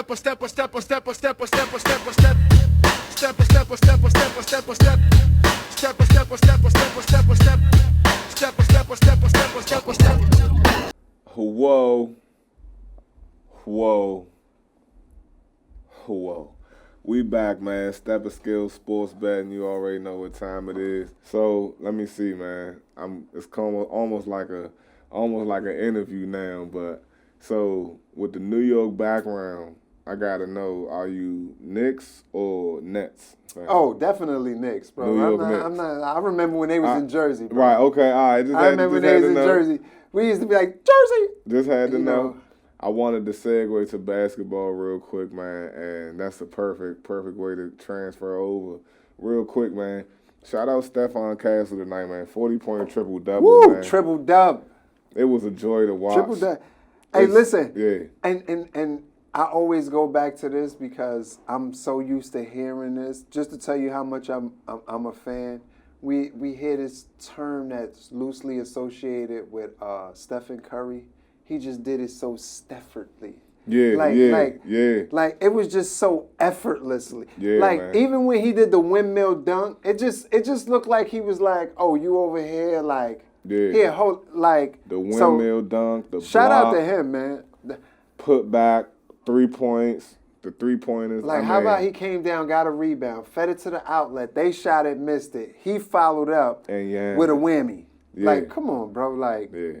Steppa, Steppa, Steppa, Steppa, Steppa, Steppa, Steppa, Step. Steppa, Steppa, Steppa, Steppa, Steppa, Step. Steppa, Steppa, Steppa, Steppa, Steppa, Step. Steppa, Steppa, Steppa, Steppa, Steppa, Step. Whoa. Whoa. Whoa. We back, man. Steppa Scale Sports betting. You already know what time it is. So let me see, man. It's almost like an interview now. But so with the New York background, I gotta know: are you Knicks or Nets? Man? Oh, definitely Knicks, bro. Knicks. I remember when they was in Jersey, bro. Right. Okay. All right. I remember when they was in Jersey. We used to be like Jersey. Just had to know. I wanted to segue to basketball real quick, man, and that's the perfect way to transfer over. Real quick, man. Shout out Stephon Castle tonight, man. 40-point triple-double, Woo, man. Triple-dub. It was a joy to watch. Triple-dub. Hey, listen. Yeah. And I always go back to this because I'm so used to hearing this. Just to tell you how much I'm a fan. We hear this term that's loosely associated with Stephen Curry. He just did it so Steffortly. Yeah, Like it was just so effortlessly. Yeah, like man. Even when he did the windmill dunk, it just looked like he was like, oh, you over here, like here, hold, like the windmill dunk, the shout block, out to him, man. Put back 3 points, the 3-pointers. Like how about he came down, got a rebound, fed it to the outlet, they shot it, missed it. He followed up with a whammy. Yeah. Like, come on, bro, like. Yeah.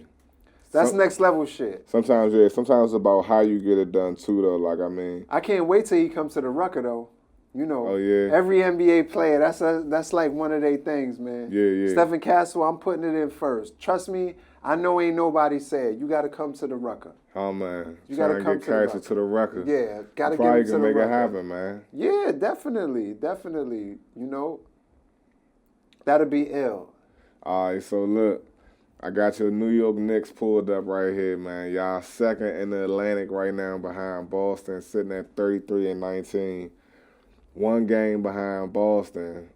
That's next level shit. Sometimes it's about how you get it done too, though. Like, I mean, I can't wait till he comes to the Rucker, though. You know, oh, yeah. Every NBA player, that's like one of their things, man. Yeah. Stephon Castle, I'm putting it in first. Trust me, I know ain't nobody said you got to come to the Rucker. Oh man, you got to come to Castle to the Rucker. Yeah, got to get him to the Rucker. Probably can make it happen, man. Yeah, definitely. You know, that'll be ill. All right, so look. I got your New York Knicks pulled up right here, man. Y'all second in the Atlantic right now behind Boston, sitting at 33-19. 1 game behind Boston.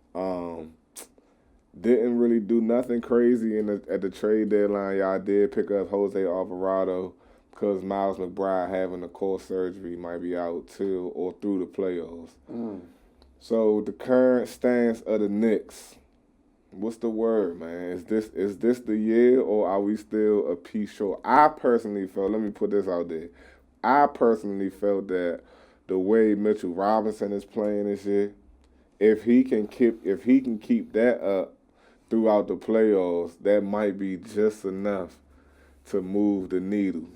Didn't really do nothing crazy at the trade deadline. Y'all did pick up Jose Alvarado because Miles McBride having a core surgery might be out till or through the playoffs. So the current stance of the Knicks. What's the word, man? Is this the year, or are we still a piece short? I personally felt, let me put this out there. I personally felt that the way Mitchell Robinson is playing this year, if he can keep that up throughout the playoffs, that might be just enough to move the needle.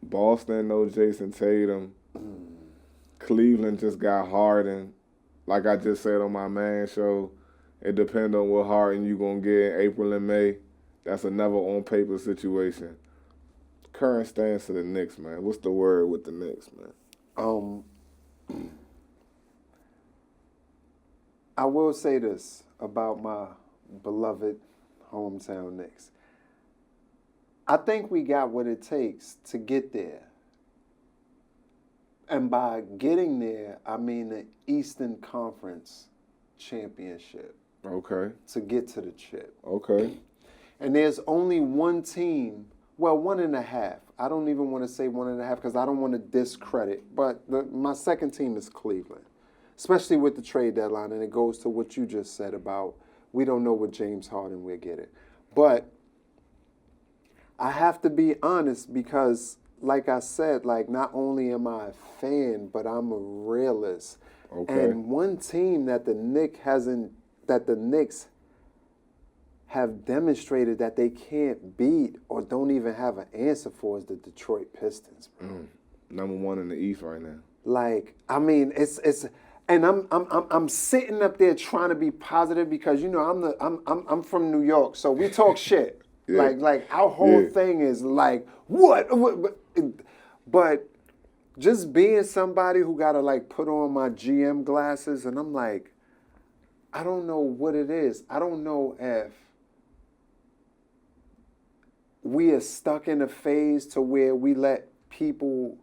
Boston, no Jason Tatum. Cleveland just got Harden. Like I just said on my man show, it depends on what Harden you going to get in April and May. That's another on-paper situation. Current stance of the Knicks, man. What's the word with the Knicks, man? I will say this about my beloved hometown Knicks. I think we got what it takes to get there. And by getting there, I mean the Eastern Conference Championship. Okay. To get to the chip. Okay. And there's only one team, well, 1.5. I don't even want to say 1.5 because I don't want to discredit. But my second team is Cleveland, especially with the trade deadline. And it goes to what you just said about we don't know what James Harden will get it. But I have to be honest because, like I said, like not only am I a fan, but I'm a realist. Okay. And one team that the Knicks have demonstrated that they can't beat or don't even have an answer for is the Detroit Pistons, bro. Number 1 in the East right now. Like, I mean, it's and I'm sitting up there trying to be positive because you know I'm from New York, so we talk shit. Yeah. Like our whole thing is like what, but just being somebody who gotta like put on my GM glasses and I'm like, I don't know what it is. I don't know if we are stuck in a phase to where we let people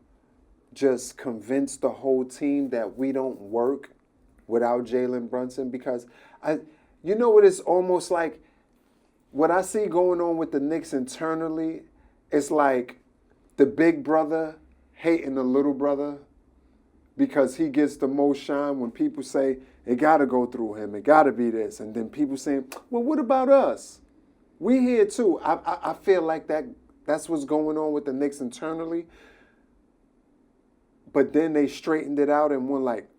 just convince the whole team that we don't work without Jalen Brunson because you know what it's almost like what I see going on with the Knicks internally, it's like the big brother hating the little brother. because he gets the most shine when people say it got to go through him, it got to be this, and then people saying, well, what about us? We here too. I feel like that's what's going on with the Knicks internally. But then they straightened it out and won like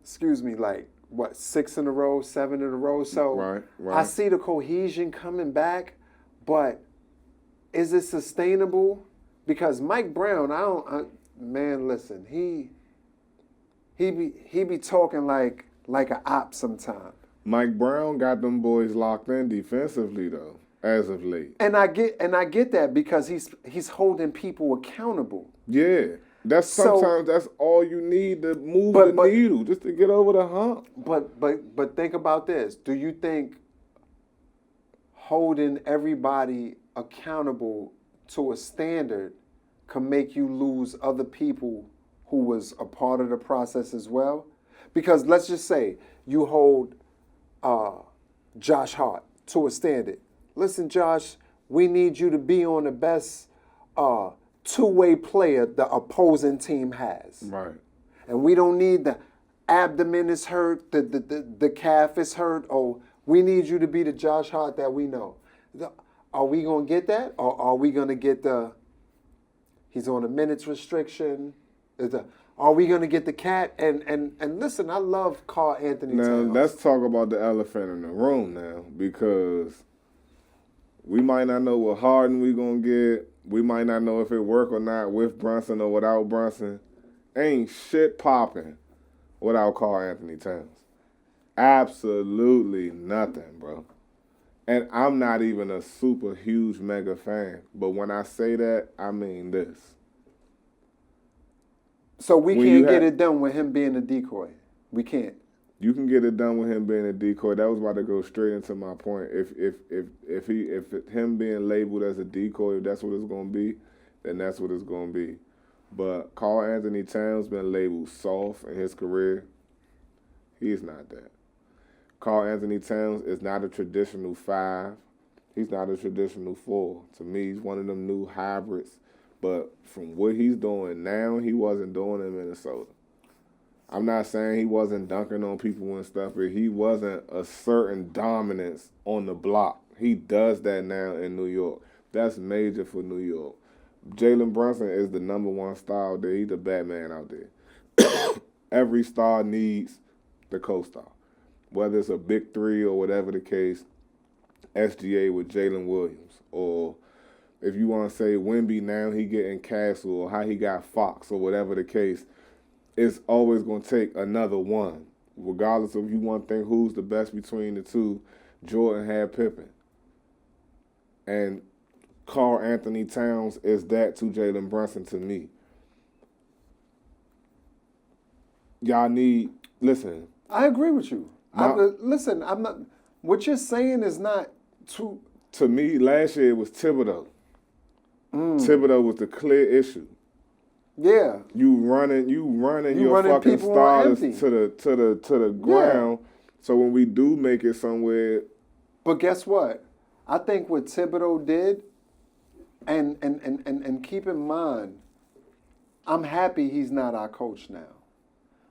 6 in a row, 7 in a row. So Right. I see the cohesion coming back, but is it sustainable? Because Mike Brown, listen, he be talking like an op sometimes. Mike Brown got them boys locked in defensively though, as of late. And I get that because he's holding people accountable. Yeah. Sometimes that's all you need to move the needle, just to get over the hump. But think about this. Do you think holding everybody accountable to a standard can make you lose other people who was a part of the process as well? Because let's just say you hold Josh Hart to a standard. Listen, Josh, we need you to be on the best two-way player the opposing team has. Right. And we don't need the abdomen is hurt, the calf is hurt. Oh, we need you to be the Josh Hart that we know. Are we going to get that? Or are we going to get he's on a minutes restriction? Are we going to get the cat? And listen, I love Karl Anthony Now, Towns. let's talk about the elephant in the room now, because we might not know what Harden we going to get. We might not know if it work or not with Brunson or without Brunson. Ain't shit popping without Karl Anthony Towns. Absolutely nothing, bro. And I'm not even a super huge mega fan. But when I say that, I mean this. So we can't get it done with him being a decoy. We can't. You can get it done with him being a decoy. That was about to go straight into my point. If him being labeled as a decoy, if that's what it's gonna be, then that's what it's gonna be. But Karl Anthony Towns been labeled soft in his career. He's not that. Karl Anthony Towns is not a traditional 5. He's not a traditional 4. To me, he's one of them new hybrids. But from what he's doing now, he wasn't doing in Minnesota. I'm not saying he wasn't dunking on people and stuff, but he wasn't a certain dominance on the block. He does that now in New York. That's major for New York. Jalen Brunson is the number 1 star out there. He's the Batman out there. Every star needs the co-star. Whether it's a big 3 or whatever the case, SGA with Jalen Williams. Or if you want to say Wemby now he getting Castle, or how he got Fox, or whatever the case, it's always going to take another one. Regardless of you want to think who's the best between the two, Jordan had Pippen. And Karl Anthony Towns is that to Jalen Brunson to me. Y'all need, listen. I agree with you. Listen, I'm not, what you're saying is not too. To me, last year it was Thibodeau. Thibodeau was the clear issue. Yeah. You running your fucking starters to the ground. Yeah. So when we do make it somewhere. But guess what? I think what Thibodeau did, and keep in mind, I'm happy he's not our coach now.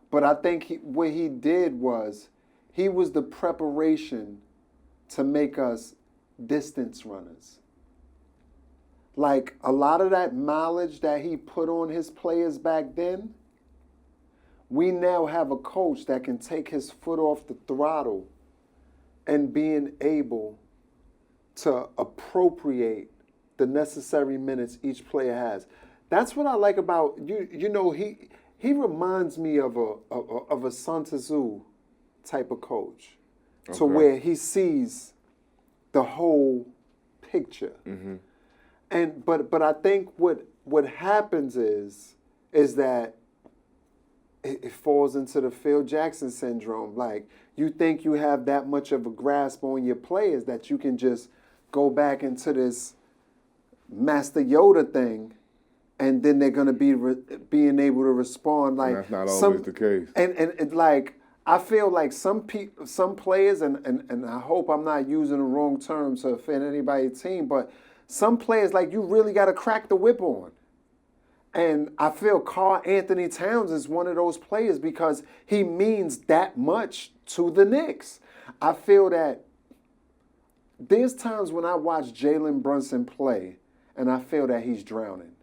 But I think what he did was he was the preparation to make us distance runners. Like, a lot of that mileage that he put on his players back then, we now have a coach that can take his foot off the throttle and being able to appropriate the necessary minutes each player has. That's what I like about you know, he reminds me of a Sun Tzu type of coach, to where he sees the whole picture. Mm-hmm. And but I think what happens is that it falls into the Phil Jackson syndrome. Like, you think you have that much of a grasp on your players that you can just go back into this Master Yoda thing, and then they're going to be being able to respond. Like, and that's not always the case. And like, I feel like some players, and I hope I'm not using the wrong terms to offend anybody's team, but some players, like, you really got to crack the whip on. And I feel Karl Anthony Towns is one of those players because he means that much to the Knicks. I feel that there's times when I watch Jalen Brunson play and I feel that he's drowning.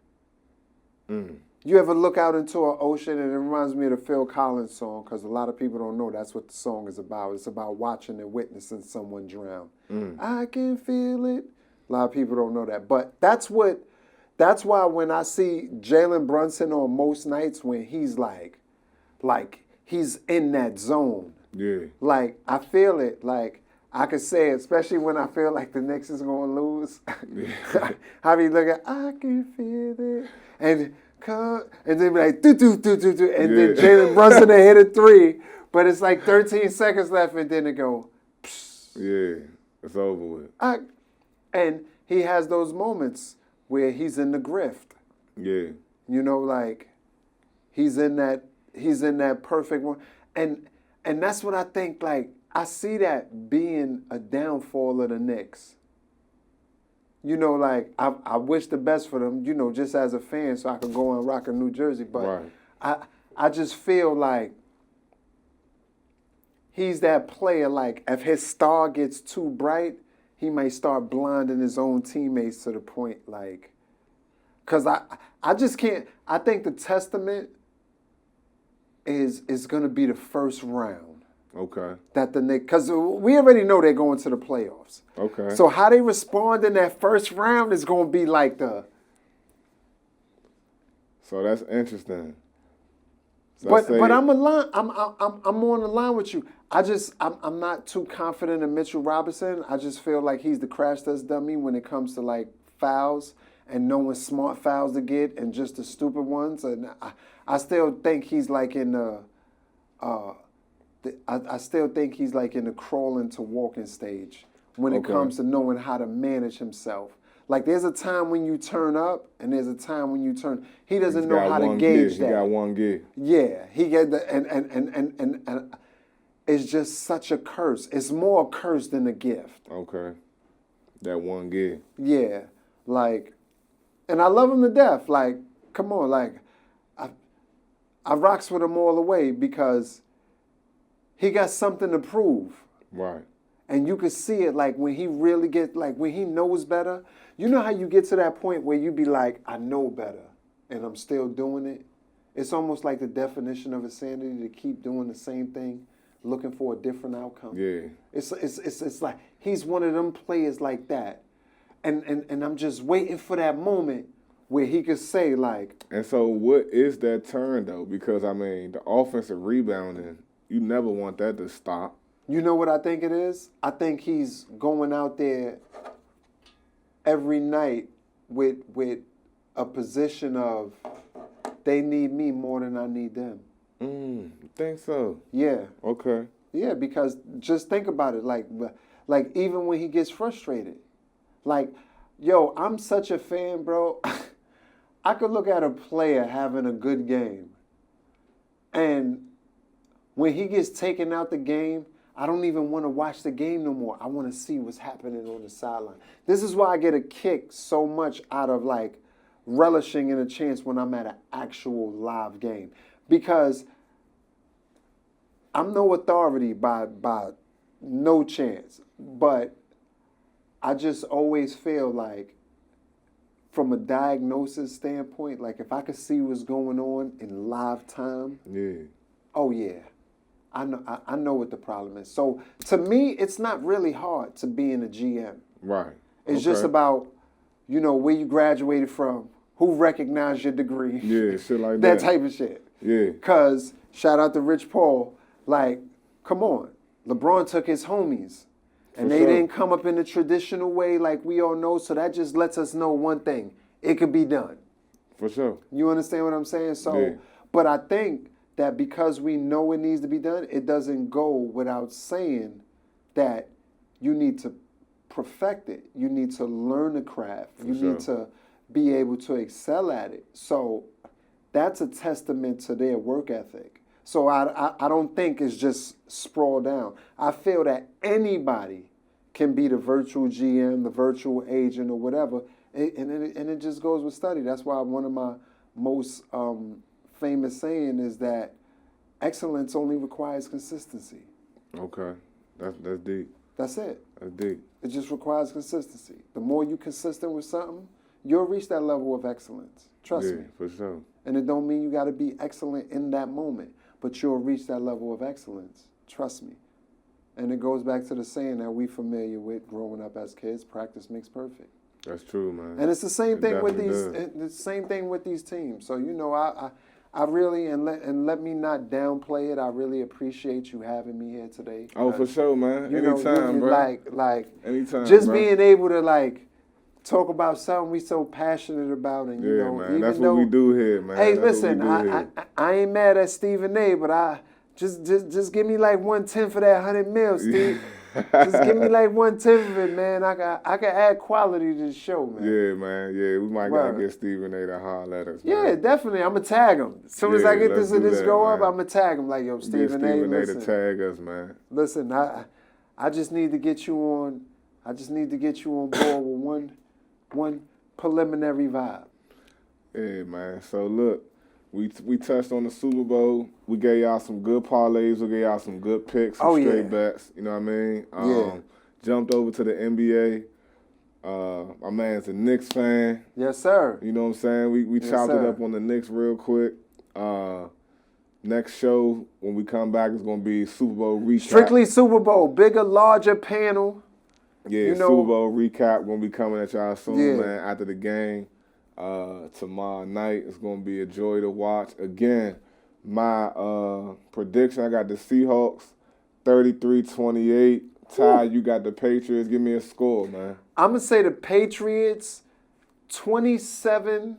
You ever look out into an ocean, and it reminds me of the Phil Collins song, because a lot of people don't know that's what the song is about. It's about watching and witnessing someone drown. I can feel it. A lot of people don't know that. But that's why when I see Jalen Brunson on most nights when he's like he's in that zone. Yeah. Like, I feel it. Like, I could say it, especially when I feel like the Knicks is going to lose. I be looking, I can feel it. And then be like, do. And then Jalen Brunson hit a 3. But it's like 13 seconds left, and then it go, psh. Yeah, it's over with. And he has those moments where he's in the grift. Yeah. You know, like, he's in that perfect one. And that's what I think, like, I see that being a downfall of the Knicks. You know, like, I wish the best for them, you know, just as a fan, so I could go and rock a New Jersey. But right. I just feel like he's that player, like, if his star gets too bright, he might start blinding his own teammates to the point, like, because I just can't. I think the testament is going to be the first round. Okay. That the Knicks, because we already know they're going to the playoffs. Okay. So how they respond in that first round is going to be like the. So that's interesting. So but I'm I'm on the line with you. I'm not too confident in Mitchell Robinson. I just feel like he's the crash test dummy when it comes to like fouls and knowing smart fouls to get and just the stupid ones. And I still think he's like in the. I still think he's like in the crawling to walking stage when it comes to knowing how to manage himself. Like, there's a time when you turn up and there's a time when you turn. He doesn't know how to gauge that. He got one gear. Yeah, he get the and it's just such a curse. It's more a curse than a gift. Okay, that one gear. Yeah, like, and I love him to death. Like, come on, like, I rocks with him all the way because he got something to prove. Right. And you can see it, like, when he really gets, like, when he knows better. You know how you get to that point where you be like, I know better, and I'm still doing it? It's almost like the definition of insanity to keep doing the same thing, looking for a different outcome. Yeah. It's like he's one of them players like that. And I'm just waiting for that moment where he could say, like. And so what is that turn, though? Because, I mean, the offensive rebounding, you never want that to stop. You know what I think it is? I think he's going out there every night with a position of they need me more than I need them. You think so? Yeah. Okay. Yeah, because just think about it. Like even when he gets frustrated. Like, yo, I'm such a fan, bro. I could look at a player having a good game. And when he gets taken out the game, I don't even want to watch the game no more. I want to see what's happening on the sideline. This is why I get a kick so much out of, like, relishing in a chance when I'm at an actual live game. Because I'm no authority by no chance. But I just always feel like, from a diagnosis standpoint, like, if I could see what's going on in live time, oh, yeah. I know what the problem is. So, to me, it's not really hard to be in a GM. Right. It's just about, you know, where you graduated from, who recognized your degree. Yeah, shit like that. That type of shit. Yeah. Because, shout out to Rich Paul, like, come on. LeBron took his homies. And they didn't come up in the traditional way like we all know. So that just lets us know one thing. It could be done. For sure. You understand what I'm saying? So, yeah. But I think that because we know it needs to be done, it doesn't go without saying that you need to perfect it. You need to learn the craft. You need to be able to excel at it. So that's a testament to their work ethic. So I don't think it's just sprawled down. I feel that anybody can be the virtual GM, the virtual agent, or whatever, and it just goes with study. That's why one of most famous saying is that excellence only requires consistency. Okay, that's deep. That's it. That's deep. It just requires consistency. The more you consistent with something, you'll reach that level of excellence. Trust me. For sure. And it don't mean you got to be excellent in that moment, but you'll reach that level of excellence. Trust me. And it goes back to the saying that we familiar with growing up as kids: practice makes perfect. That's true, man. And it's the same thing with these. definitely It's the same thing with these teams. So I really let me not downplay it. I really appreciate you having me here today. Oh, for sure, man. You know, Anytime, bro. like Anytime, just bro. being able to like talk about something we so passionate about, and you Yeah, know, man. even That's though, what we do here, man. hey, That's what we listen, do here. I ain't mad at Stephen A, but I just give me like 1/10 for that 100 mil, Steve. Just give me like 1/10 of it, man. I can add quality to the show, man. Yeah, man. Yeah, we might gotta Word. get Stephen A to holler at us, man. Yeah, definitely. I'm gonna tag him. As soon as I get let's this do this that, go up, man. I'm gonna tag him like, yo, Get Stephen A. Stephen A to Listen, tag us, man. listen. I just need to get you on. I just need to get you on board with one preliminary vibe. Yeah, man. So look, we touched on the Super Bowl. We gave y'all some good parlays. We gave y'all some good picks, some straight bets. You know what I mean? Yeah. Jumped over to the NBA. My man's a Knicks fan. Yes, sir. You know what I'm saying? We Yes, chopped it sir. up on the Knicks real quick. Next show, when we come back, is going to be Super Bowl recap. Strictly Super Bowl, bigger, larger panel. Yeah, you know- Super Bowl recap going to be coming at y'all soon, Yeah. man, after the game. Tomorrow night, it's going to be a joy to watch. Again, my prediction, I got the Seahawks 33-28. Ty, you got the Patriots. Give me a score, man. I'm gonna say the Patriots 27,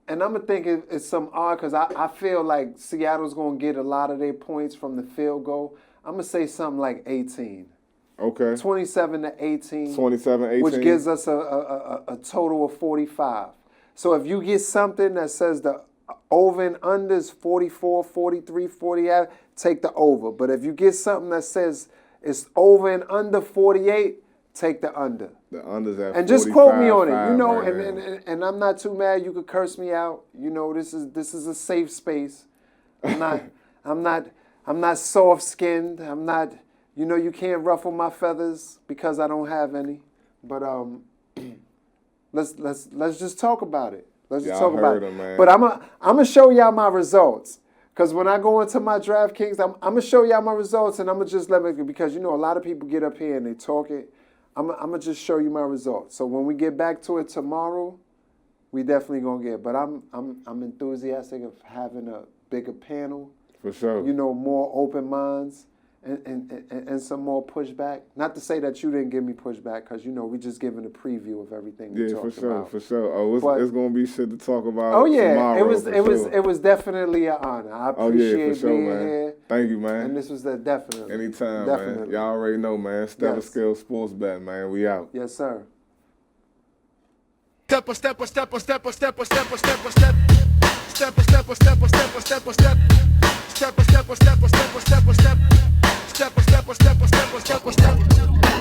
and I'm gonna think it's some odd because I feel like Seattle's gonna get a lot of their points from the field goal. I'm gonna say something like 18. Okay. 27-18. 27-18. Which gives us a total of 45. So if you get something that says the over and under is 44, 43, 48, take the over. But if you get something that says it's over and under 48, take the under. The under's at And just quote me 45, on it, you know, right now. and I'm not too mad. You could curse me out. You know, this is a safe space. I'm not soft skinned. I'm not, you know, you can't ruffle my feathers because I don't have any. But let's just talk about it. Let's just Y'all talk about heard it. him, man. But I'm gonna show y'all my results. Because when I go into my DraftKings, I'm going to show y'all my results, and I'm going to just let me, because, you know, a lot of people get up here and they talk it. I'm going to just show you my results. So when we get back to it tomorrow, we definitely going to get it. But I'm enthusiastic of having a bigger panel, For sure. you know, more open minds, and some more pushback. Not to say that you didn't give me pushback, because, you know, we just giving a preview of everything we Yeah, talked for sure, about. for sure. Oh, But- it's gonna be shit to talk about. Oh yeah, tomorrow, it was definitely an honor. I Oh yeah, appreciate for sure, being man. here. Thank you, man. And this was definitely. Anytime, definitely. man. Y'all already know, man. Steppa Yes. Scale Sports bet, man. We out. Yes, sir. Step a step a step a step a step a step a step a step. Step a step a step a step a step a step. Step a step a step a step a step a step. Step a step a step a step a step a step.